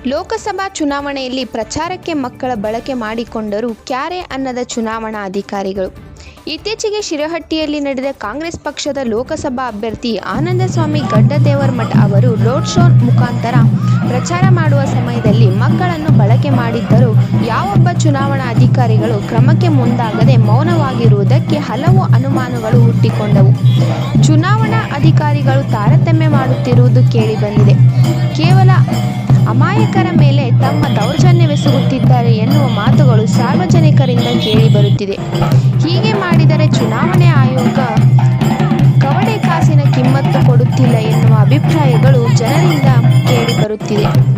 ಲೋಕಸಭಾ ಚುನಾವಣೆಯಲ್ಲಿ ಪ್ರಚಾರಕ್ಕೆ ಮಕ್ಕಳ ಬಳಕೆ ಮಾಡಿಕೊಂಡರು ಕ್ಯಾರೆ ಅನ್ನದ ಚುನಾವಣಾ ಅಧಿಕಾರಿಗಳು. ಇತ್ತೀಚೆಗೆ ಶಿರಹಟ್ಟಿಯಲ್ಲಿ ನಡೆದ ಕಾಂಗ್ರೆಸ್ ಪಕ್ಷದ ಲೋಕಸಭಾ ಅಭ್ಯರ್ಥಿ ಆನಂದಸ್ವಾಮಿ ಗಡ್ಡದೇವರಮಠ ಅವರು ರೋಡ್ ಶೋ ಮುಖಾಂತರ ಪ್ರಚಾರ ಮಾಡುವ ಸಮಯದಲ್ಲಿ ಮಕ್ಕಳನ್ನು ಬಳಕೆ ಮಾಡಿದ್ದರೂ ಯಾವೊಬ್ಬ ಚುನಾವಣಾ ಅಧಿಕಾರಿಗಳು ಕ್ರಮಕ್ಕೆ ಮುಂದಾಗದೆ ಮೌನವಾಗಿರುವುದಕ್ಕೆ ಹಲವು ಅನುಮಾನಗಳು ಹುಟ್ಟಿಕೊಂಡವು. ಚುನಾವಣಾ ಅಧಿಕಾರಿಗಳು ತಾರತಮ್ಯ ಮಾಡುತ್ತಿರುವುದು ಕೇಳಿಬಂದಿದೆ. ಕೇವಲ ಅಮಾಯಕರ ಮೇಲೆ ತಮ್ಮ ದೌರ್ಜನ್ಯವೆಸಗುತ್ತಿದ್ದಾರೆ ಎನ್ನುವ ಮಾತುಗಳು ಸಾರ್ವಜನಿಕರಿಂದ ಕೇಳಿಬರುತ್ತಿದೆ. ಹೀಗೆ ಮಾಡಿದರೆ ಚುನಾವಣೆ ಆಯೋಗ ಕವಡೆ ಕಾಸಿನ ಕಿಮ್ಮತ್ತು ಕೊಡುತ್ತಿಲ್ಲ ಎನ್ನುವ ಅಭಿಪ್ರಾಯಗಳು ಜನರಿಂದ ಕೇಳಿಬರುತ್ತಿದೆ.